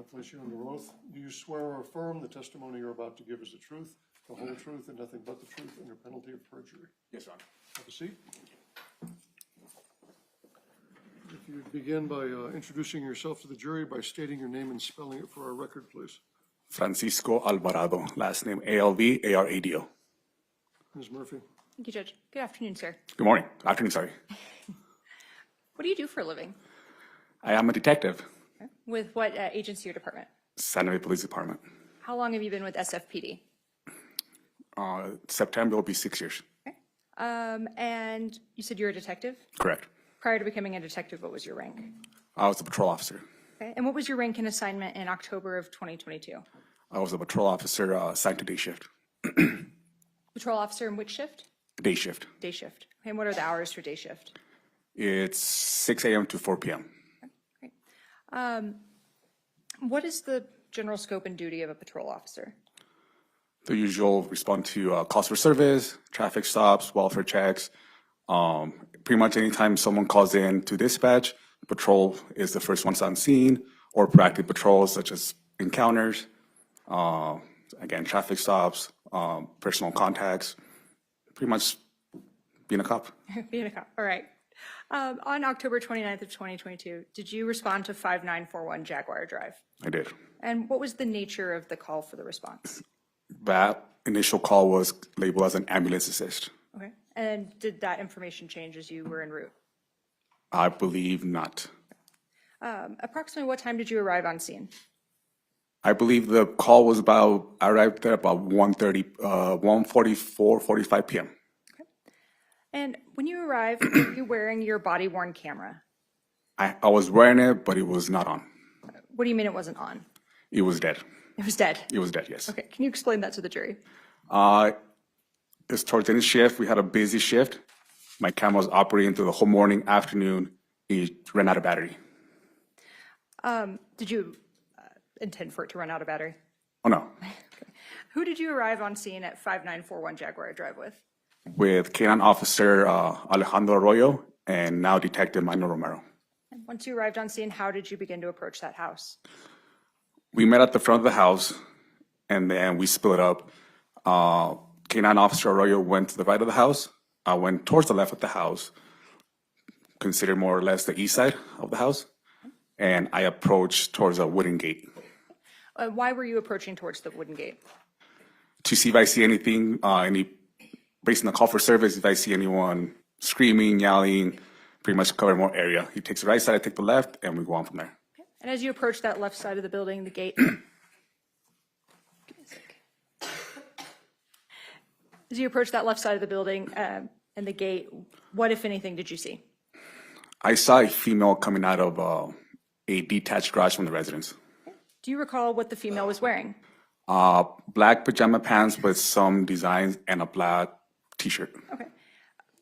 going to place you under oath. Do you swear or affirm the testimony you're about to give is the truth, the whole truth, and nothing but the truth under penalty of perjury? Yes, Your Honor. Have a seat. If you begin by introducing yourself to the jury by stating your name and spelling it for our record, please. Francisco Alvarado, last name Alvarado. Ms. Murphy. Thank you, Judge. Good afternoon, sir. Good morning. Afternoon, sorry. What do you do for a living? I am a detective, With what agency or department? San Jose Police Department. How long have you been with SFPD? September will be 6 years. Okay. And you said you're a detective? Correct. Prior to becoming a detective, what was your rank? I was a patrol officer. Okay. And what was your rank and assignment in October of 2022? I was a patrol officer assigned to day shift. Patrol officer in which shift? Day shift. Day shift. Okay. And what are the hours for day shift? It's 6 a.m. to 4 p.m. Great. What is the general scope and duty of a patrol officer? The usual respond to calls for service, traffic stops, welfare checks. Pretty much anytime someone calls in to dispatch, patrol is the first ones on scene, or proactive patrols such as encounters, again, traffic stops, personal contacts, pretty much being a cop. Being a cop. All right. On October 29th of 2022, did you respond to 5941 Jaguar Drive? I did. And what was the nature of the call for the response? That initial call was labeled as an ambulance assist. Okay. And did that information change as you were en route? I believe not. Approximately what time did you arrive on scene? I believe the call was I arrived there about 1:45 p.m. And when you arrived, were you wearing your body-worn camera? I was wearing it, but it was not on. What do you mean it wasn't on? It was dead. It was dead. It was dead, yes. Okay. Can you explain that to the jury? It's towards the end of the shift. We had a busy shift. My camera was operating through the whole morning, afternoon. It ran out of battery. Did you intend for it to run out of battery? Oh, no. Okay. Who did you arrive on scene at 5941 Jaguar Drive with? With Canine Officer Alejandro Arroyo and now Detective Manuel Romero. And once you arrived on scene, how did you begin to approach that house? We met at the front of the house, and then we split up. Canine Officer Arroyo went to the right of the house. I went towards the left of the house, considered more or less the east side of the house, and I approached towards a wooden gate. Why were you approaching towards the wooden gate? To see if I see anything, based on the call for service, if I see anyone screaming, yelling, pretty much cover more area. He takes the right side, I take the left, and we go on from there. And as you approach that left side of the building, the gate. As you approach that left side of the building and the gate, what, if anything, did you see? I saw a female coming out of a detached garage from the residence. Do you recall what the female was wearing? Black pajama pants with some designs and a black t-shirt. Okay.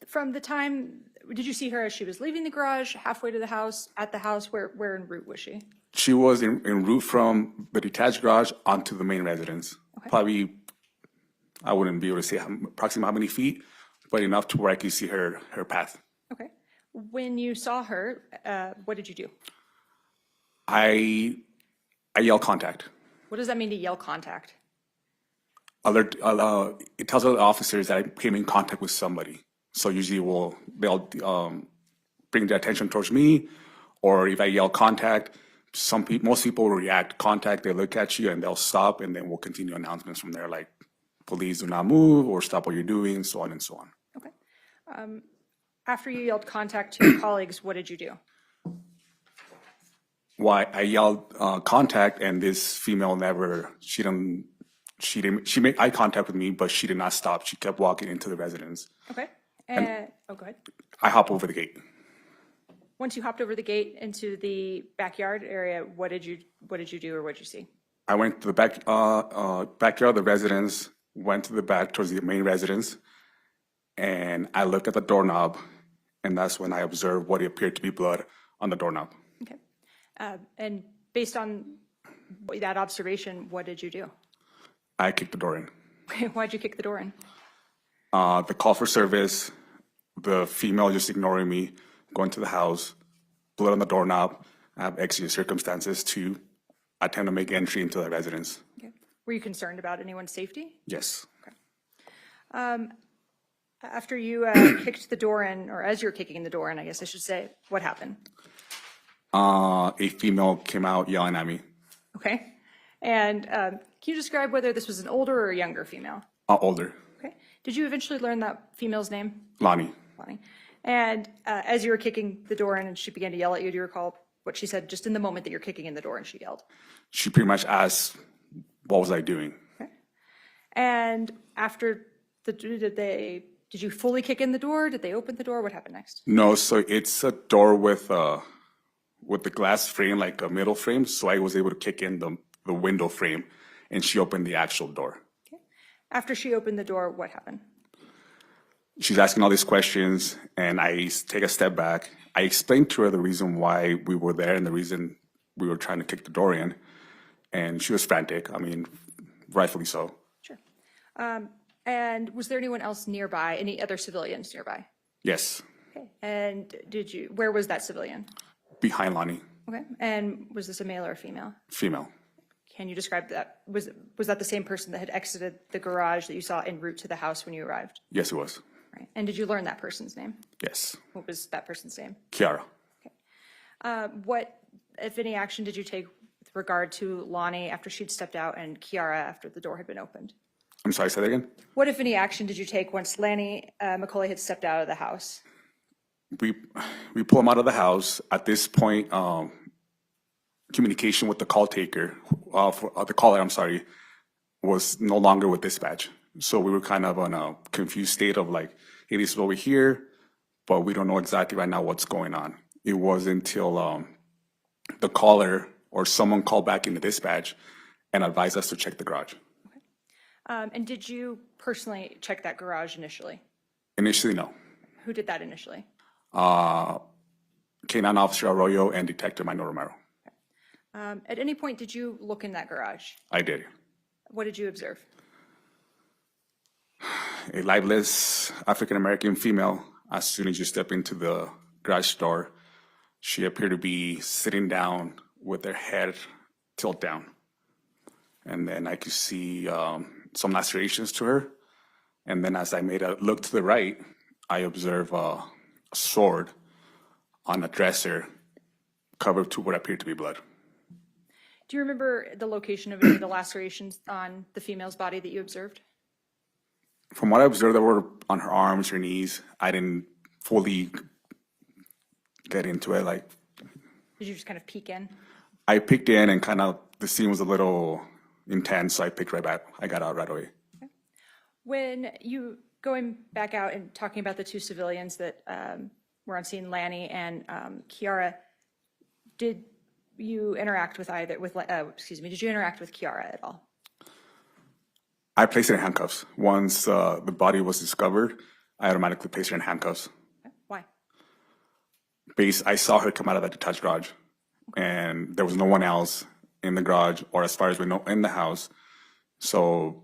From the time, did you see her as she was leaving the garage, halfway to the house, at the house? Where en route was she? She was en route from the detached garage onto the main residence. Okay. Probably, I wouldn't be able to say approximately how many feet, but enough to where I could see her path. Okay. When you saw her, what did you do? I yelled contact. What does that mean to yell contact? It tells other officers that I came in contact with somebody. So usually they'll bring their attention towards me, or if I yell contact, most people will react contact. They look at you and they'll stop, and then we'll continue announcements from there, like police do not move or stop what you're doing, so on and so on. Okay. After you yelled contact to your colleagues, what did you do? Why I yelled contact, and this female she made eye contact with me, but she did not stop. She kept walking into the residence. Okay. Go ahead. I hop over the gate. Once you hopped over the gate into the backyard area, what did you do, or what did you see? I went to the backyard of the residence, went to the back towards the main residence, and I looked at the doorknob, and that's when I observed what appeared to be blood on the doorknob. Okay. And based on that observation, what did you do? I kicked the door in. Why'd you kick the door in? The call for service, the female just ignoring me, going to the house, blood on the doorknob. I have exigent circumstances to attempt to make entry into the residence. Okay. Were you concerned about anyone's safety? Yes. After you kicked the door in, or as you were kicking the door in, I guess I should say, what happened? A female came out yelling at me. Okay. And can you describe whether this was an older or a younger female? Older. Okay. Did you eventually learn that female's name? Lonnie. Lonnie. And as you were kicking the door in and she began to yell at you, do you recall what she said just in the moment that you're kicking in the door and she yelled? She pretty much asked, what was I doing? Okay. And after did you fully kick in the door? Did they open the door? What happened next? No, so it's a door with the glass frame, like a middle frame. So I was able to kick in the window frame and she opened the actual door. Okay. After she opened the door, what happened? She's asking all these questions and I take a step back. I explained to her the reason why we were there and the reason we were trying to kick the door in. And she was frantic. I mean, rightfully so. Sure. And was there anyone else nearby, any other civilians nearby? Yes. Okay. And where was that civilian? Behind Lonnie. Okay. And was this a male or a female? Female. Can you describe that? Was that the same person that had exited the garage that you saw en route to the house when you arrived? Yes, it was. Right. And did you learn that person's name? Yes. What was that person's name? Kiara. What, if any, action did you take with regard to Lonnie after she'd stepped out and Kiara after the door had been opened? I'm sorry, say that again? What, if any, action did you take once Lanny McCulley had stepped out of the house? We pull him out of the house. At this point, communication with the call taker, the caller, I'm sorry, was no longer with dispatch. So we were kind of on a confused state of like, hey, this is over here, but we don't know exactly right now what's going on. It wasn't until the caller or someone called back into dispatch and advised us to check the garage. Okay. And did you personally check that garage initially? Initially, no. Who did that initially? K-9 Officer Arroyo and Detective Minor Romero. At any point, did you look in that garage? I did. What did you observe? A lifeless African-American female. As soon as you step into the garage door, she appeared to be sitting down with her head tilted down. And then I could see some lacerations to her. And then as I made a look to the right, I observed a sword on a dresser covered to what appeared to be blood. Do you remember the location of any of the lacerations on the female's body that you observed? From what I observed, they were on her arms, her knees. I didn't fully get into it. Like, Did you just kind of peek in? I peeked in and kind of, the scene was a little intense, so I picked right back. I got out right away. Okay. When you, going back out and talking about the two civilians that were on scene, Lanny and Kiara, did you interact with did you interact with Kiara at all? I placed her in handcuffs. Once the body was discovered, I automatically placed her in handcuffs. Okay. Why? I saw her come out of the detached garage, and there was no one else in the garage, or as far as we know, in the house. So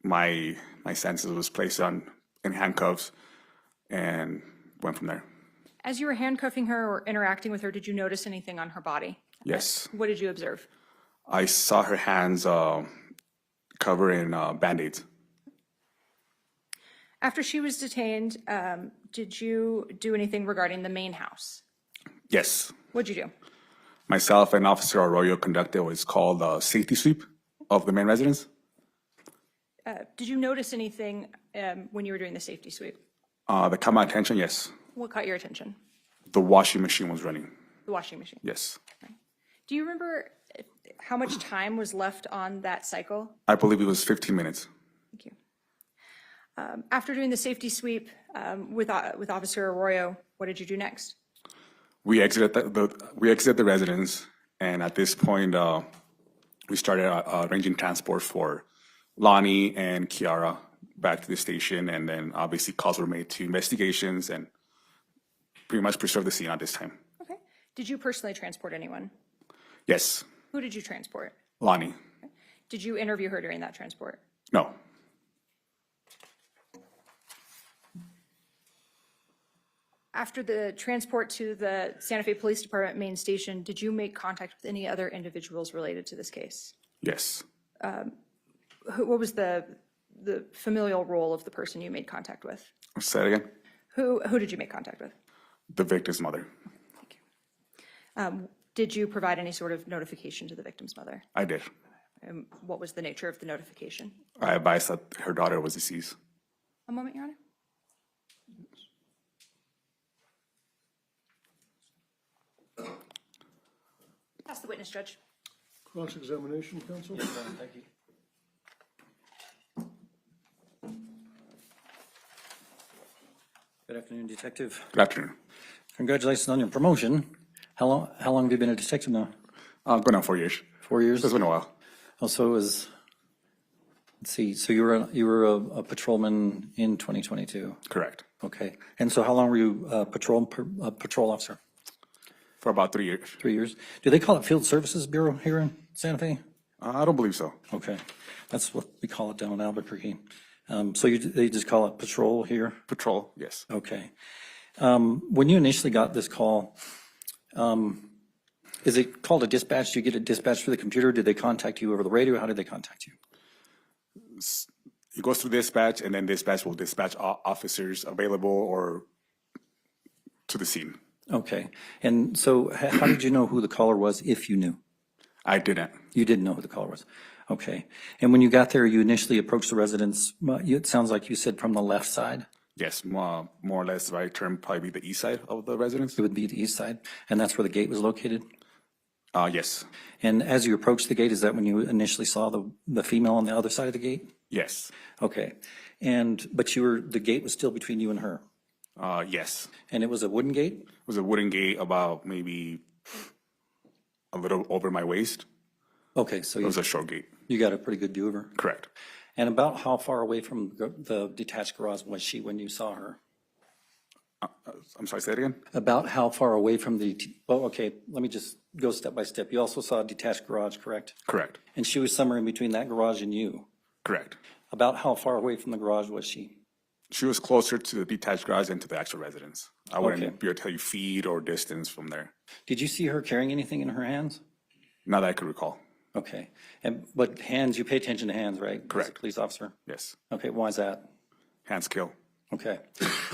my senses was placed in handcuffs and went from there. As you were handcuffing her or interacting with her, did you notice anything on her body? Yes. What did you observe? I saw her hands covered in Band-Aids. After she was detained, did you do anything regarding the main house? Yes. What'd you do? Myself and Officer Arroyo conducted what is called a safety sweep of the main residence. Did you notice anything when you were doing the safety sweep? That caught my attention, yes. What caught your attention? The washing machine was running. The washing machine. Yes. Do you remember how much time was left on that cycle? I believe it was 15 minutes. Thank you. After doing the safety sweep with Officer Arroyo, what did you do next? We exited the residence, and at this point, we started arranging transport for Lonnie and Kiara back to the station, and then obviously calls were made to investigations and pretty much preserve the scene at this time. Okay. Did you personally transport anyone? Yes. Who did you transport? Lonnie. Okay. Did you interview her during that transport? No. After the transport to the Santa Fe Police Department main station, did you make contact with any other individuals related to this case? Yes. What was the familial role of the person you made contact with? Say it again. Who did you make contact with? The victim's mother. Thank you. Did you provide any sort of notification to the victim's mother? I did. What was the nature of the notification? I advised that her daughter was deceased. A moment, Your Honor. Ask the witness, Judge. Cross-examination, counsel? Thank you. Good afternoon, Detective. Good afternoon. Congratulations on your promotion. How long have you been a detective now? Going on 4 years. 4 years? It's been a while. Also, let's see. So you were a patrolman in 2022. Correct. Okay. And so how long were you a patrol officer? For about 3 years. 3 years. Do they call it Field Services Bureau here in Santa Fe? I don't believe so. Okay. That's what we call it down in Albuquerque. So they just call it patrol here? Patrol, yes. Okay. When you initially got this call, is it called a dispatch? Do you get a dispatch through the computer? Did they contact you over the radio? How did they contact you? It goes through dispatch, and then dispatch will dispatch officers available or to the scene. Okay. And so how did you know who the caller was if you knew? I didn't. You didn't know who the caller was. Okay. And when you got there, you initially approached the residence. It sounds like you said from the left side. Yes, more or less, right term probably be the east side of the residence. It would be the east side. And that's where the gate was located? Yes. And as you approached the gate, is that when you initially saw the female on the other side of the gate? Yes. Okay. But the gate was still between you and her? Yes. And it was a wooden gate? It was a wooden gate about maybe a little over my waist. Okay, so It was a short gate. you got a pretty good view of her? Correct. And about how far away from the detached garage was she when you saw her? I'm sorry, say it again? About how far away from okay, let me just go step by step. You also saw a detached garage, correct? Correct. And she was somewhere in between that garage and you. Correct. About how far away from the garage was she? She was closer to the detached garage than to the actual residence. I wouldn't Okay. be able to tell you feet or distance from there. Did you see her carrying anything in her hands? Not that I could recall. Okay. But hands, you pay attention to hands, right? As a Correct. police officer? Yes. Okay, why is that? Hands kill. Okay.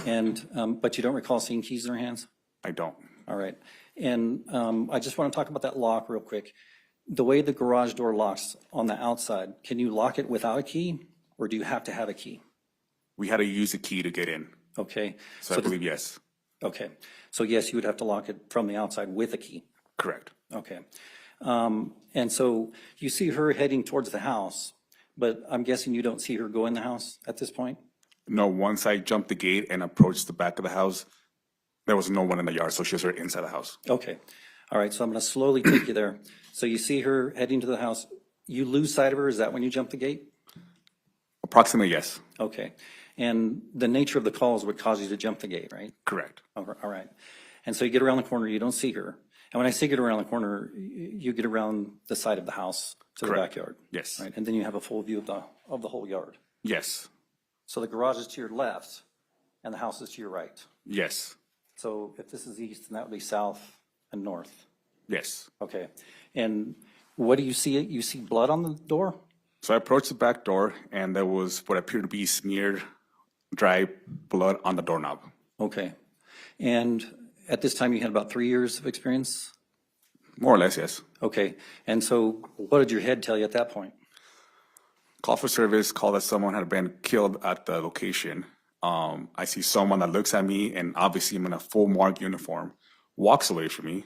But you don't recall seeing keys in her hands? I don't. All right. And I just want to talk about that lock real quick. The way the garage door locks on the outside, can you lock it without a key, or do you have to have a key? We had to use a key to get in. Okay. So I believe yes. Okay. So yes, you would have to lock it from the outside with a key. Correct. Okay. And so you see her heading towards the house, but I'm guessing you don't see her go in the house at this point? No, once I jumped the gate and approached the back of the house, there was no one in the yard, so she was right inside the house. Okay. All right. So I'm going to slowly take you there. So you see her heading to the house. You lose sight of her. Is that when you jump the gate? Approximately, yes. Okay. And the nature of the calls would cause you to jump the gate, right? Correct. All right. And so you get around the corner, you don't see her. And when I say get around the corner, you get around the side of the house to the Correct. backyard. Yes. Right? And then you have a full view of the whole yard. Yes. So the garage is to your left and the house is to your right. Yes. So if this is east, then that would be south and north. Yes. Okay. And what do you see? You see blood on the door? So I approached the back door, and there was what appeared to be smeared dry blood on the doorknob. Okay. And at this time, you had about 3 years of experience? More or less, yes. Okay. And so what did your head tell you at that point? Call for service, call that someone had been killed at the location. I see someone that looks at me, and obviously I'm in a full marked uniform, walks away from me,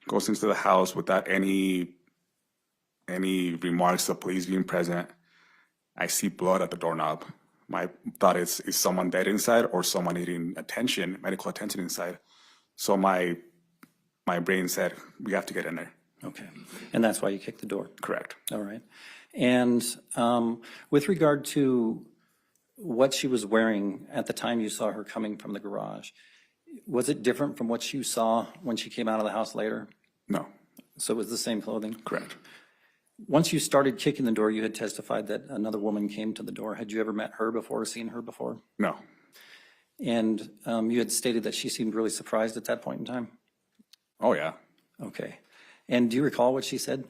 goes into the house without any remarks of police being present. I see blood at the doorknob. My thought is someone dead inside or someone needing attention, medical attention inside. So my brain said, we have to get in there. Okay. And that's why you kicked the door? Correct. All right. And with regard to what she was wearing at the time you saw her coming from the garage, was it different from what you saw when she came out of the house later? No. So it was the same clothing? Correct. Once you started kicking the door, you had testified that another woman came to the door. Had you ever met her before or seen her before? No. And you had stated that she seemed really surprised at that point in time? Oh, yeah. Okay. And do you recall what she said?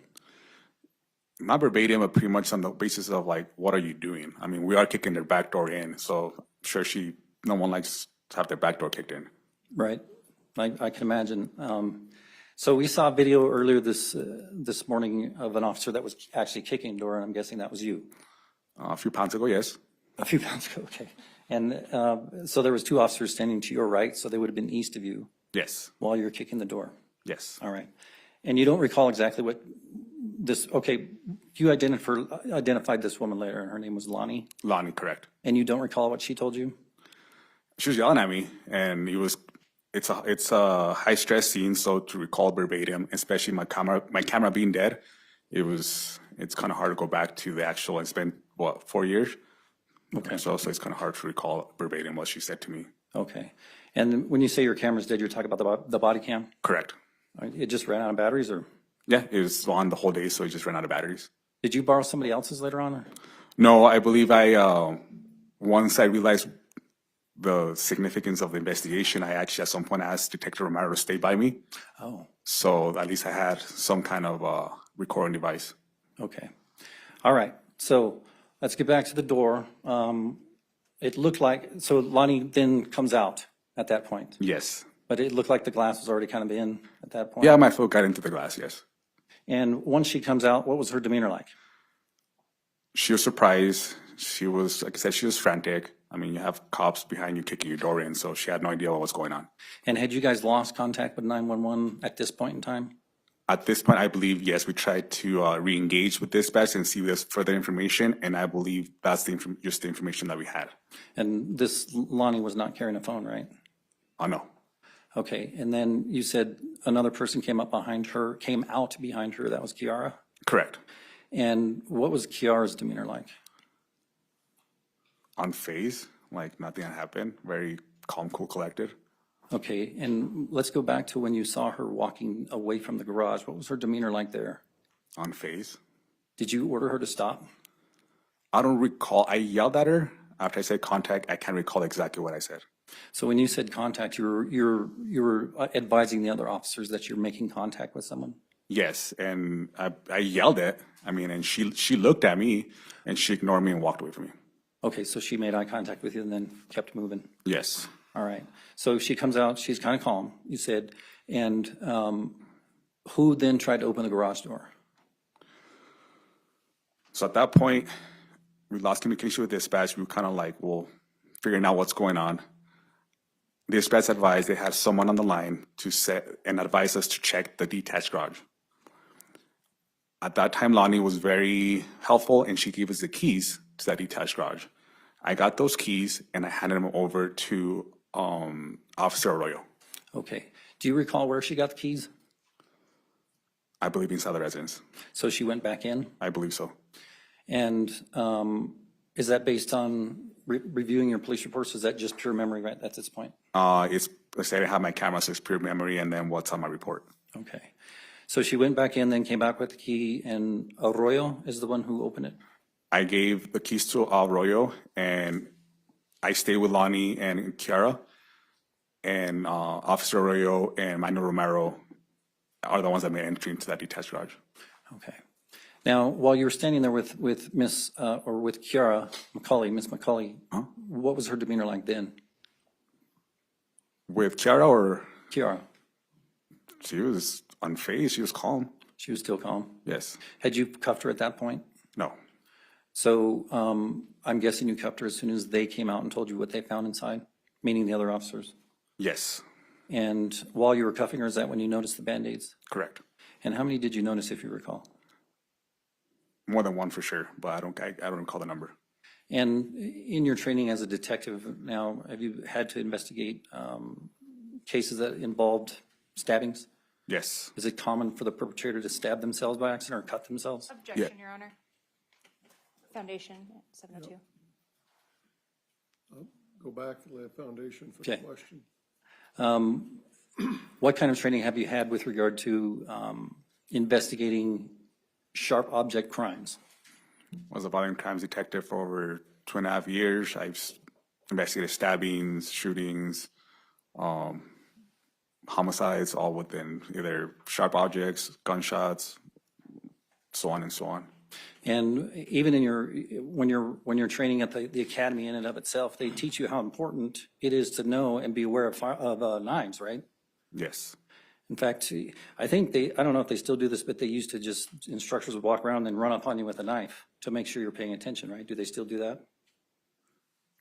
Not verbatim, but pretty much on the basis of like, what are you doing? I mean, we are kicking their back door in, so I'm sure no one likes to have their back door kicked in. Right. I can imagine. So we saw a video earlier this morning of an officer that was actually kicking the door, and I'm guessing that was you. A few pounds ago, yes. A few pounds ago, okay. And so there was two officers standing to your right, so they would have been east of you Yes. while you were kicking the door. Yes. All right. And you don't recall exactly what this, okay, you identified this woman later, and her name was Lonnie, Lonnie, correct. and you don't recall what she told you? She was yelling at me, and it's a high stress scene, so to recall verbatim, especially my camera being dead, it's kind of hard to go back to the actual. It's been what, 4 years? Okay. So it's kind of hard to recall verbatim what she said to me. Okay. And when you say your camera's dead, you're talking about the body cam? Correct. It just ran out of batteries, or Yeah, it was on the whole day, so it just ran out of batteries. did you borrow somebody else's later on? Or? No, I believe once I realized the significance of the investigation, I actually at some point asked Detective Romero to stay by me. Oh, So at least I had some kind of recording device. okay. All right. So let's get back to the door. It looked like, so Lonnie then comes out at that point, Yes. but it looked like the glass was already kind of in at that point. Yeah, my foot got into the glass, yes. And once she comes out, what was her demeanor like? She was surprised. She was, like I said, she was frantic. I mean, you have cops behind you kicking your door in, so she had no idea what was going on. And had you guys lost contact with 911 at this point in time? At this point, I believe, yes, we tried to re-engage with dispatch and see if there's further information, and I believe that's just the information that we had. And this Lonnie was not carrying a phone, right? Oh, no. Okay. And then you said another person came out behind her. That was Kiara? Correct. And what was Kiara's demeanor like? Unfazed, like nothing had happened, very calm, cool, collected. Okay, and let's go back to when you saw her walking away from the garage. What was her demeanor like there? Unfazed. Did you order her to stop? I don't recall. I yelled at her after I said contact. I can't recall exactly what I said. So when you said contact, you were advising the other officers that you're making contact with someone? Yes, and I yelled it. I mean, and she looked at me, and she ignored me and walked away from me. Okay, so she made eye contact with you and then kept moving. Yes. All right. So she comes out, she's kind of calm, you said, and who then tried to open the garage door? So at that point, we lost communication with dispatch. We were kind of like, well, figuring out what's going on. Dispatch advised they had someone on the line to set and advise us to check the detached garage. At that time, Lonnie was very helpful, and she gave us the keys to that detached garage. I got those keys, and I handed them over to Officer Arroyo. Okay. Do you recall where she got the keys? I believe inside the residence. So she went back in? I believe so. And is that based on reviewing your police reports? Is that just pure memory right at this point? It's, let's say I have my camera, so it's pure memory, and then what's on my report. Okay. So she went back in, then came back with the key, and Arroyo is the one who opened it? I gave the keys to Arroyo, and I stayed with Lonnie and Kiara, and Officer Arroyo and Manuel Romero are the ones that made entry into that detached garage. Okay. Now, while you were standing there with Miss with Kiara Miss McCulley, what was her demeanor like then? With Kiara, or Kiara, she was unfazed, she was calm. she was still calm. Yes. Had you cuffed her at that point? No. So I'm guessing you cuffed her as soon as they came out and told you what they found inside, meaning the other officers. Yes. And while you were cuffing her, is that when you noticed the Band-Aids? Correct. And how many did you notice, if you recall? More than one for sure, but I don't recall the number. And in your training as a detective now, have you had to investigate cases that involved stabbings? Yes. Is it common for the perpetrator to stab themselves by accident or cut themselves? Objection, Your Honor. Foundation, 702. Go back to the foundation for the Okay. question. What kind of training have you had with regard to investigating sharp object crimes? Was a violent crimes detective for over 2.5 years. I've investigated stabbings, shootings, homicides, all within either sharp objects, gunshots, so on and so on. And even in when you're training at the academy in and of itself, they teach you how important it is to know and be aware of knives, right? Yes. In fact, I think I don't know if they still do this, but they used to instructors would walk around and run up on you with a knife to make sure you're paying attention, right? Do they still do that?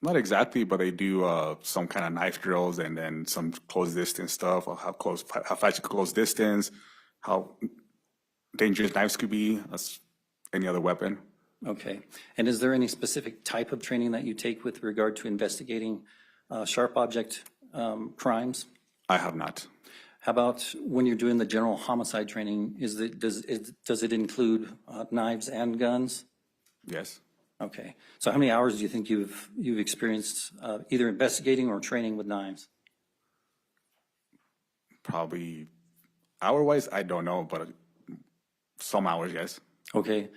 Not exactly, but they do some kind of knife drills and then some close distance stuff, or how fast you can close distance, how dangerous knives could be, as any other weapon. Okay. And is there any specific type of training that you take with regard to investigating sharp object crimes? I have not. How about when you're doing the general homicide training, does it include knives and guns? Yes. Okay. So how many hours do you think you've experienced either investigating or training with knives? Probably hour-wise, I don't know, but some hours, yes. Okay.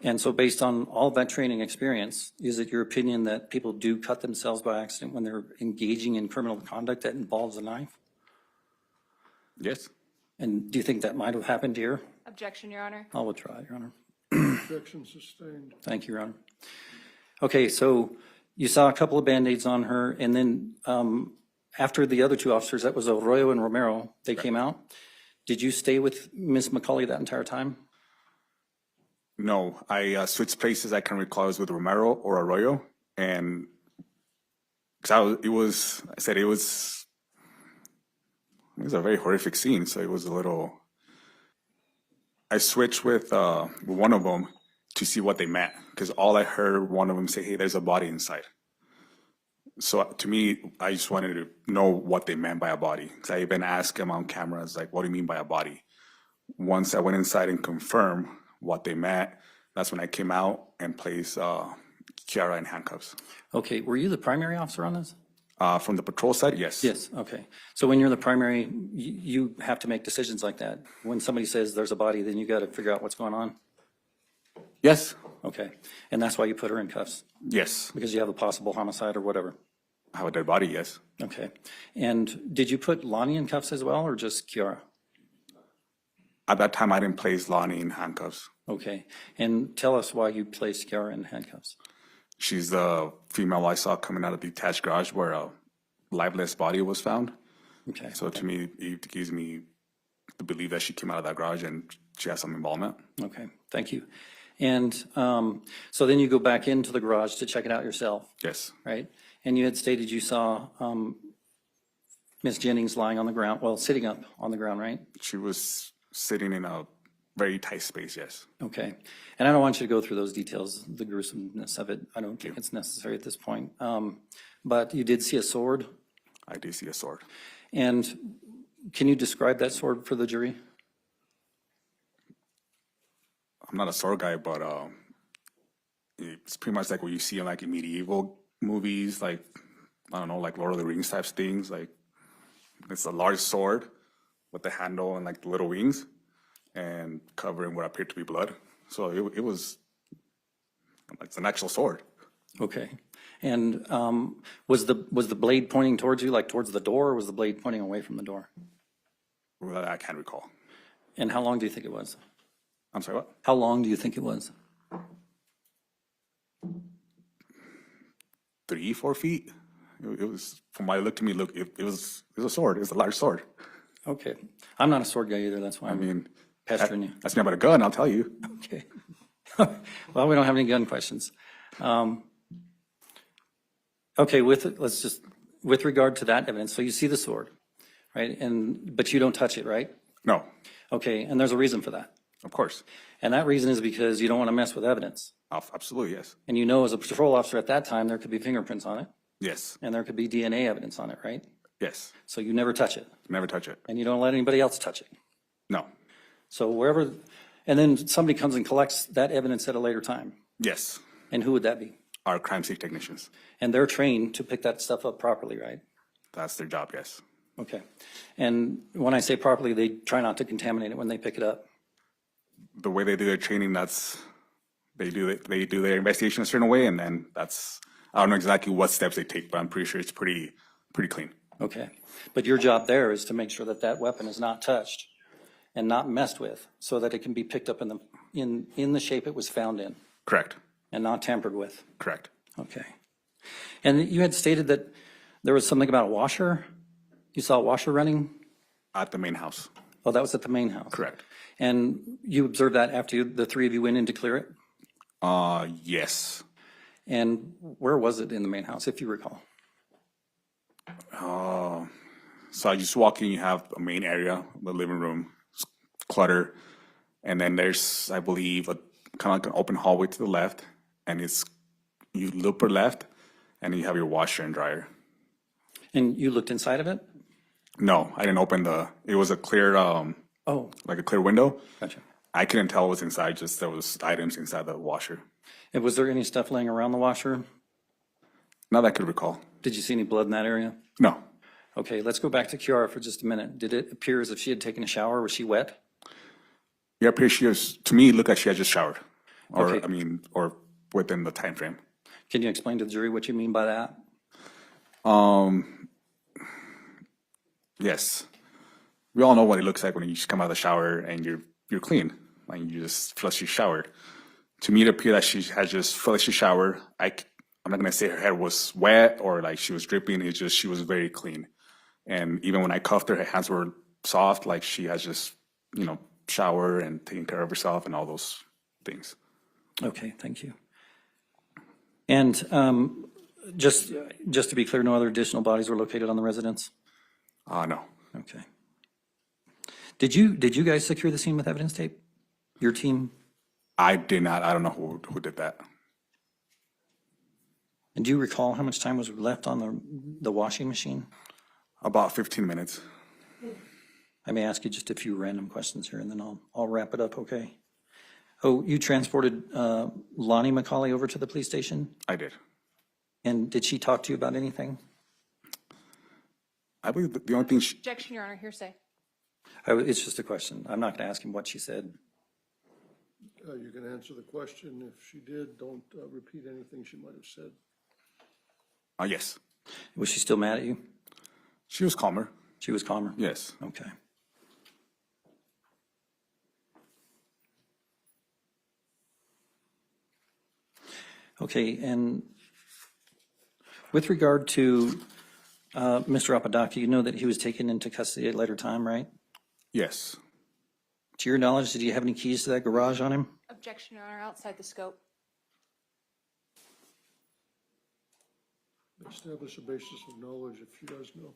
And so based on all that training experience, is it your opinion that people do cut themselves by accident when they're engaging in criminal conduct that involves a knife? Yes. And do you think that might have happened here? Objection, Your Honor. I'll withdraw, Your Honor. Objection sustained. Thank you, Your Honor. Okay, so you saw a couple of Band-Aids on her, and then after the other two officers, that was Arroyo and Romero, they came out. Did you stay with Ms. McCulley that entire time? No, I switched places. I can recall it was with Romero or Arroyo, and it was a very horrific scene. So it was a little. I switched with one of them to see what they meant, because all I heard one of them say, "Hey, there's a body inside." So to me, I just wanted to know what they meant by a body, because I even asked them on cameras, like, "What do you mean by a body?" Once I went inside and confirmed what they meant, that's when I came out and placed Kiara in handcuffs. Okay, were you the primary officer on this? From the patrol side, yes. Yes, okay. So when you're the primary, you have to make decisions like that. When somebody says there's a body, then you got to figure out what's going on? Yes. Okay, and that's why you put her in cuffs? Yes. Because you have a possible homicide or whatever? I have a dead body, yes. Okay, and did you put Lonnie in cuffs as well, or just Kiara? At that time, I didn't place Lonnie in handcuffs. Okay, and tell us why you placed Kiara in handcuffs. She's the female I saw coming out of the detached garage where a lifeless body was found. Okay. So to me, it gives me to believe that she came out of that garage and she has some involvement. Okay, thank you. And so then you go back into the garage to check it out yourself, Yes. right? And you had stated you saw Ms. Jennings lying on the ground, well, sitting up on the ground, right? She was sitting in a very tight space, yes. Okay. And I don't want you to go through those details, the gruesomeness of it. I don't think it's necessary at this point. But you did see a sword. I did see a sword. And can you describe that sword for the jury? I'm not a sword guy, but it's pretty much like what you see in like medieval movies, like, I don't know, like Lord of the Rings types things. Like, it's a large sword with the handle and like the little wings and covering what appeared to be blood. So it's an actual sword. Okay. And was the blade pointing towards you, like towards the door, or was the blade pointing away from the door? Well, I can't recall. And how long do you think it was? I'm sorry, what? How long do you think it was? 3-4 feet. It was, from what it looked to me, it was a sword. It was a large sword. Okay. I'm not a sword guy either. That's why I'm pestering you. That's not about a gun, I'll tell you. Okay. Well, we don't have any gun questions. Okay, with regard to that evidence, so you see the sword, right? But you don't touch it, right? No, Okay, and there's a reason for that. of course. And that reason is because you don't want to mess with evidence. Absolutely, yes. And you know, as a patrol officer at that time, there could be fingerprints on it, Yes, and there could be DNA evidence on it, right? yes. So you never touch it, Never touch it. and you don't let anybody else touch it. No. So wherever, and then somebody comes and collects that evidence at a later time. Yes. And who would that be? Our crime scene technicians. And they're trained to pick that stuff up properly, right? That's their job, yes. Okay. And when I say properly, they try not to contaminate it when they pick it up. The way they do their training, they do their investigation a certain way, and then I don't know exactly what steps they take, but I'm pretty sure it's pretty clean. Okay. But your job there is to make sure that that weapon is not touched and not messed with so that it can be picked up in the shape it was found in Correct. and not tampered with. Correct. Okay. And you had stated that there was something about a washer? You saw a washer running? At the main house. Oh, that was at the main house? Correct. And you observed that after the three of you went in to clear it? Yes. And where was it in the main house, if you recall? So I just walk in, you have a main area, the living room, clutter, and then there's, I believe, a kind of like an open hallway to the left, and you loop or left, and then you have your washer and dryer. And you looked inside of it? No, I didn't open it was a clear, Oh, like a clear window. gotcha. I couldn't tell what was inside, just there was items inside the washer. And was there any stuff laying around the washer? Not that I could recall. Did you see any blood in that area? No. Okay, let's go back to Kiara for just a minute. Did it appear as if she had taken a shower? Was she wet? Yeah, pretty sure, to me, it looked like she had just showered. Or, Okay. or within the time frame. Can you explain to the jury what you mean by that? Yes. We all know what it looks like when you just come out of the shower and you're clean. Like you just feel like she showered. To me, it appeared that she had just felt like she showered. I'm not gonna say her hair was wet or like she was dripping. It's just she was very clean. And even when I cuffed her, her hands were soft, like she has just, showered and taken care of herself and all those things. Okay, thank you. And just to be clear, no other additional bodies were located on the residence? No. Okay. Did you guys secure the scene with evidence tape? Your team? I did not. I don't know who did that. And do you recall how much time was left on the washing machine? About 15 minutes. I may ask you just a few random questions here, and then I'll wrap it up, okay? Oh, you transported Lonnie McCulley over to the police station? I did. And did she talk to you about anything? I believe the only thing Objection, Your Honor, hearsay. It's just a question. I'm not going to ask him what she said. You can answer the question. If she did, don't repeat anything she might have said. yes. Was she still mad at you? She was calmer. She was calmer? Yes. Okay. Okay, and with regard to Mr. Apodaca, you know that he was taken into custody at a later time, right? Yes. To your knowledge, did you have any keys to that garage on him? Objection, Your Honor, outside the scope. Establish a basis of knowledge if she does know.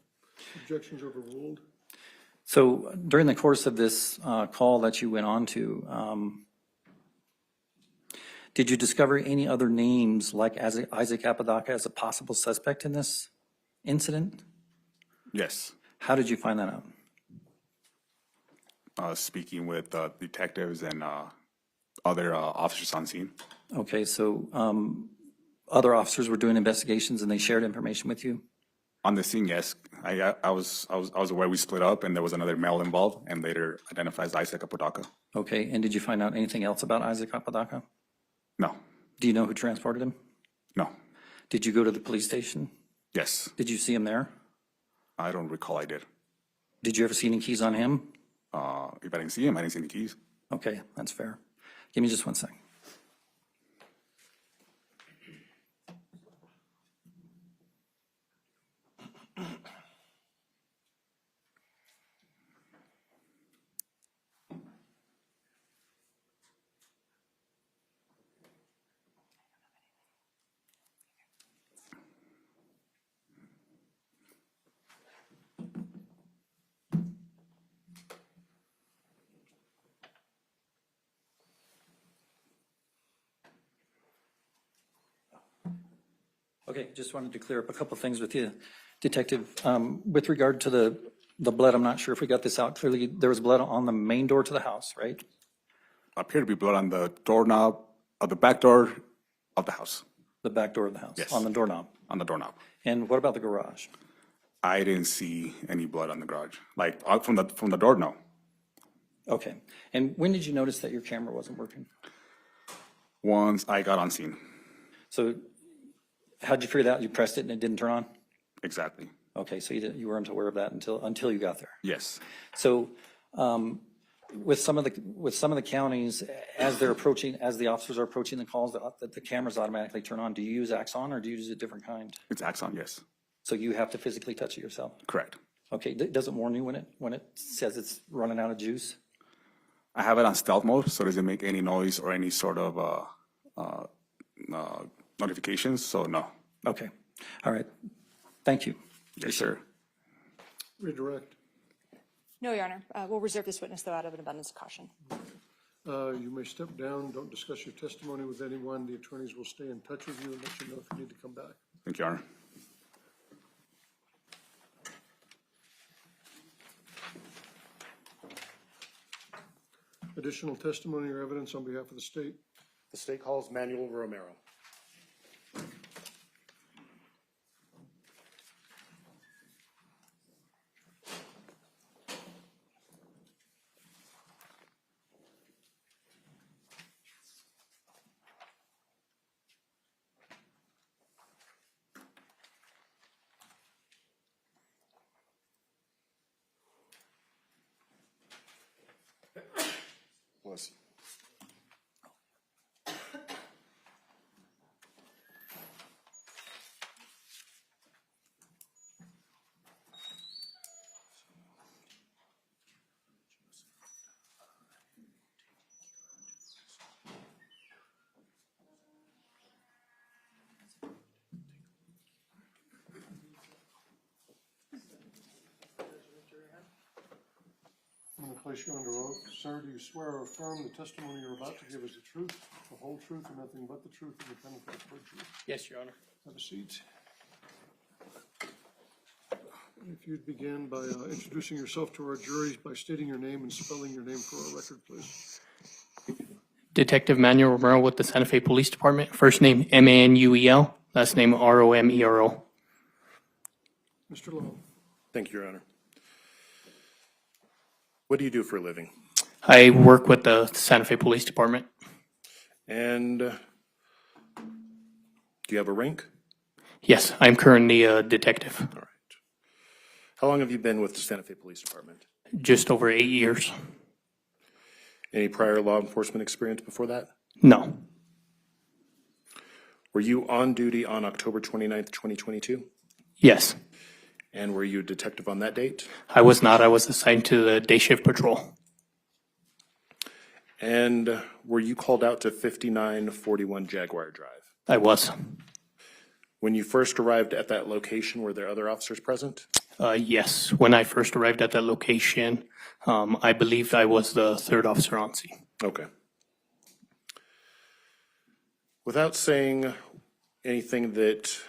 Objections overruled. So during the course of this call that you went on to, did you discover any other names like Isaac Apodaca as a possible suspect in this incident? Yes. How did you find that out? Speaking with detectives and other officers on scene. Okay, so other officers were doing investigations and they shared information with you? On the scene, yes. I was aware we split up and there was another male involved and later identified as Isaac Apodaca. Okay, and did you find out anything else about Isaac Apodaca? No. Do you know who transported him? No. Did you go to the police station? Yes. Did you see him there? I don't recall I did. Did you ever see any keys on him? If I didn't see him, I didn't see any keys. Okay, that's fair. Give me just 1 second. Okay, just wanted to clear up a couple things with you, Detective. With regard to the blood, I'm not sure if we got this out clearly. There was blood on the main door to the house, right? Appeared to be blood on the doorknob of the back door of the house. The back door of the house? Yes. On the doorknob? On the doorknob. And what about the garage? I didn't see any blood on the garage. Like from the door, no. Okay. And when did you notice that your camera wasn't working? Once I got on scene. So how'd you figure that out? You pressed it and it didn't turn on? Exactly. Okay, so you weren't aware of that until you got there. Yes. So with some of the counties, as the officers are approaching the calls, the cameras automatically turn on. Do you use Axon or do you use a different kind? It's Axon, yes. So you have to physically touch it yourself? Correct. Okay, does it warn you when it says it's running out of juice? I have it on stealth mode, so it doesn't make any noise or any sort of notifications, so no. Okay, all right. Thank you. Yes, sir. Redirect. No, Your Honor. We'll reserve this witness, though, out of an abundance of caution. You may step down. Don't discuss your testimony with anyone. The attorneys will stay in touch with you and let you know if you need to come back. Thank you, Your Honor. Additional testimony or evidence on behalf of the state? The state calls Manuel Romero. Bless you. I'm going to place you under oath. Sir, do you swear or affirm the testimony you're about to give is the truth, the whole truth, and nothing but the truth, and the penalty of perjury? Yes, Your Honor. Have a seat. If you'd begin by introducing yourself to our jury by stating your name and spelling your name for our record, please. Detective Manuel Romero with the Santa Fe Police Department. First name Manuel, last name Romero. Mr. Lowe. Thank you, Your Honor. What do you do for a living? I work with the Santa Fe Police Department. And do you have a rank? Yes, I'm currently a detective. All right. How long have you been with the Santa Fe Police Department? Just over 8 years. Any prior law enforcement experience before that? No. Were you on duty on October 29th, 2022? Yes, And were you a detective on that date? I was not. I was assigned to the day shift patrol. And were you called out to 5941 Jaguar Drive? I was. When you first arrived at that location, were there other officers present? Yes, when I first arrived at that location, I believed I was the third officer on scene. Okay. Without saying anything that